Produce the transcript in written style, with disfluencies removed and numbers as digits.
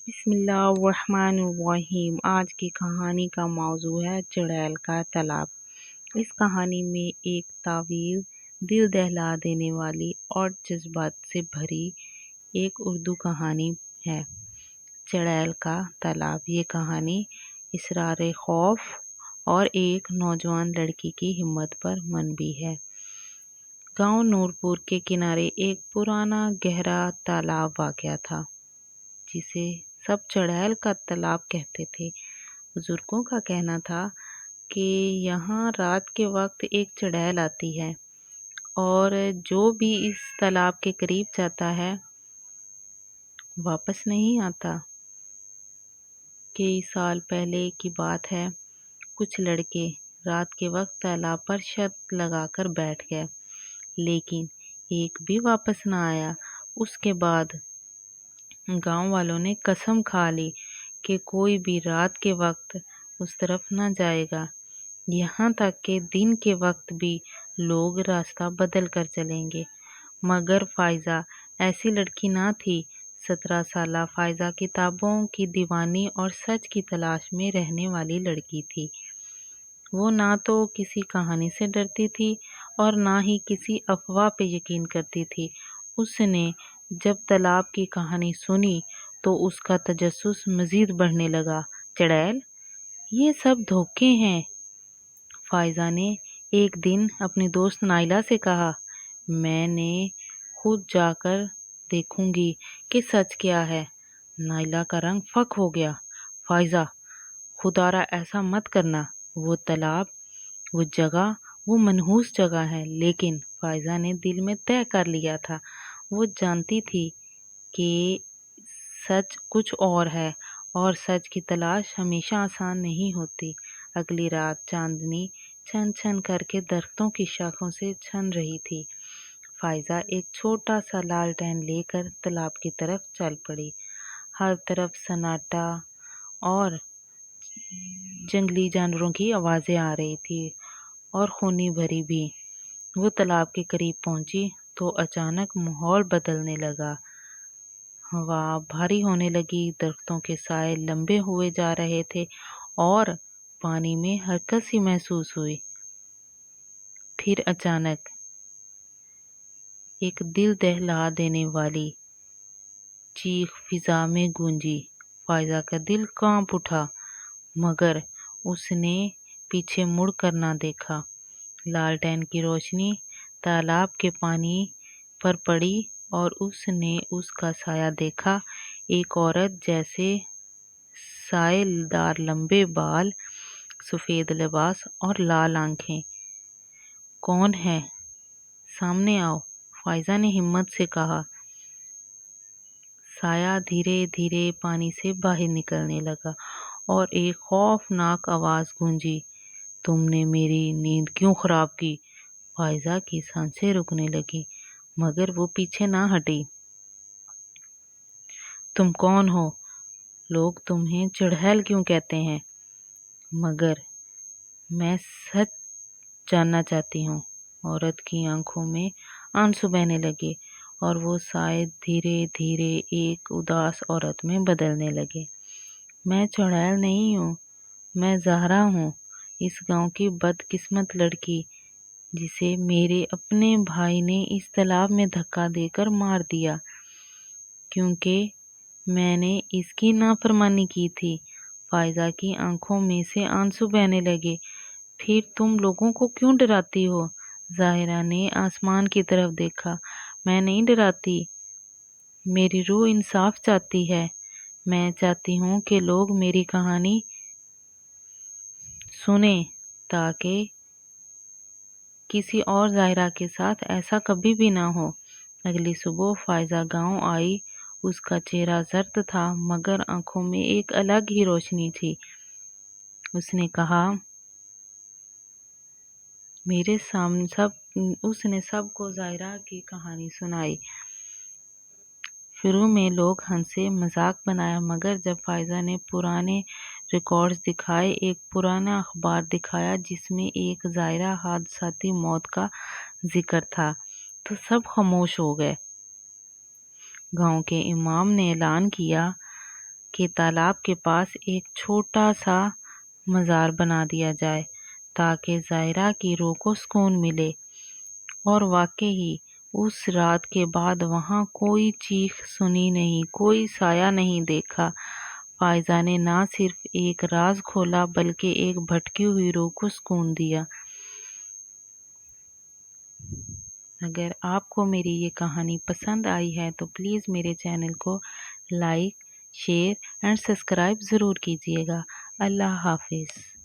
بسم اللہ الرحمن الرحیم۔ آج کی کہانی کا موضوع ہے چڑیل کا تالاب۔ اس کہانی میں ایک طویل، دل دہلا دینے والی اور جذبات سے بھری ایک اردو کہانی ہے، چڑیل کا تالاب۔ یہ کہانی اسرار خوف اور ایک نوجوان لڑکی کی ہمت پر مبنی ہے۔ گاؤں نورپور کے کنارے ایک پرانا گہرا تالاب واقع تھا، جسے سب چڑیل کا تالاب کہتے تھے۔ بزرگوں کا کہنا تھا کہ یہاں رات کے وقت ایک چڑیل آتی ہے اور جو بھی اس تالاب کے قریب جاتا ہے واپس نہیں آتا۔ کئی سال پہلے کی بات ہے، کچھ لڑکے رات کے وقت تالاب پر شرط لگا کر بیٹھ گئے، لیکن ایک بھی واپس نہ آیا۔ اس کے بعد گاؤں والوں نے قسم کھا لی کہ کوئی بھی رات کے وقت اس طرف نہ جائے گا، یہاں تک کہ دن کے وقت بھی لوگ راستہ بدل کر چلیں گے۔ مگر فائزہ ایسی لڑکی نہ تھی۔ 17 سالہ فائزہ کتابوں کی دیوانی اور سچ کی تلاش میں رہنے والی لڑکی تھی۔ وہ نہ تو کسی کہانی سے ڈرتی تھی اور نہ ہی کسی افواہ پہ یقین کرتی تھی۔ اس نے جب تالاب کی کہانی سنی تو اس کا تجسس مزید بڑھنے لگا۔ چڑیل، یہ سب دھوکے ہیں، فائزہ نے ایک دن اپنی دوست نائلہ سے کہا۔ میں نے خود جا کر دیکھوں گی کہ سچ کیا ہے۔ نائلہ کا رنگ فک ہو گیا۔ فائزہ، خدارا ایسا مت کرنا، وہ تالاب، وہ جگہ، وہ منحوس جگہ ہے۔ لیکن فائزہ نے دل میں طے کر لیا تھا، وہ جانتی تھی کہ سچ کچھ اور ہے اور سچ کی تلاش ہمیشہ آسان نہیں ہوتی۔ اگلی رات چاندنی چھن چھن کر کے درختوں کی شاخوں سے چھن رہی تھی۔ فائزہ ایک چھوٹا سا لالٹین لے کر تالاب کی طرف چل پڑی۔ ہر طرف سناٹا اور جنگلی جانوروں کی آوازیں آ رہی تھی اور خونی بھری بھی۔ وہ تالاب کے قریب پہنچی تو اچانک ماحول بدلنے لگا۔ ہوا بھاری ہونے لگی، درختوں کے سائے لمبے ہوئے جا رہے تھے اور پانی میں حرکت سی محسوس ہوئی۔ پھر اچانک ایک دل دہلا دینے والی چیخ فضا میں گونجی۔ فائزہ کا دل کانپ اٹھا، مگر اس نے پیچھے مڑ کر نہ دیکھا۔ لالٹین کی روشنی تالاب کے پانی پر پڑی اور اس نے اس کا سایہ دیکھا، ایک عورت، جیسے سائے دار لمبے بال، سفید لباس اور لال آنکھیں۔ کون ہے؟ سامنے آؤ، فائزہ نے ہمت سے کہا۔ سایہ دھیرے دھیرے پانی سے باہر نکلنے لگا اور ایک خوفناک آواز گونجی، تم نے میری نیند کیوں خراب کی؟ فائزہ کی سانسیں رکنے لگیں، مگر وہ پیچھے نہ ہٹی۔ تم کون ہو؟ لوگ تمہیں چڑیل کیوں کہتے ہیں؟ مگر میں سچ جاننا چاہتی ہوں۔ عورت کی آنکھوں میں آنسو بہنے لگے اور وہ سائے دھیرے دھیرے ایک اداس عورت میں بدلنے لگے۔ میں چڑیل نہیں ہوں، میں زہرا ہوں، اس گاؤں کی بدقسمت لڑکی جسے میرے اپنے بھائی نے اس تالاب میں دھکا دے کر مار دیا کیونکہ میں نے اس کی نافرمانی کی تھی۔ فائزہ کی آنکھوں میں سے آنسو بہنے لگے۔ پھر تم لوگوں کو کیوں ڈراتی ہو؟ ظاہرہ نے آسمان کی طرف دیکھا۔ میں نہیں ڈراتی، میری روح انصاف چاہتی ہے۔ میں چاہتی ہوں کہ لوگ میری کہانی سنیں تاکہ کسی اور ظاہرہ کے ساتھ ایسا کبھی بھی نہ ہو۔ اگلی صبح فائزہ گاؤں آئی۔ اس کا چہرہ زرد تھا مگر آنکھوں میں ایک الگ ہی روشنی تھی۔ اس نے کہا، اس نے سب کو ظاہرہ کی کہانی سنائی۔ شروع میں لوگ ہنسے، مذاق بنایا، مگر جب فائزہ نے پرانے ریکارڈز دکھائے، ایک پرانا اخبار دکھایا جس میں ایک ظاہرہ حادثاتی موت کا ذکر تھا، تو سب خاموش ہو گئے۔ گاؤں کے امام نے اعلان کیا، کہ تالاب کے پاس ایک چھوٹا سا مزار بنا دیا جائے تاکہ زائرہ کی روح کو سکون ملے۔ اور واقعی اس رات کے بعد وہاں کوئی چیخ سنی نہیں، کوئی سایہ نہیں دیکھا۔ فائزہ نے نہ صرف ایک راز کھولا بلکہ ایک بھٹکی ہوئی روح کو سکون دیا۔ اگر آپ کو میری یہ کہانی پسند آئی ہے تو پلیز میرے چینل کو لائک، شیئر اینڈ سبسکرائب ضرور کیجیے گا۔ اللہ حافظ۔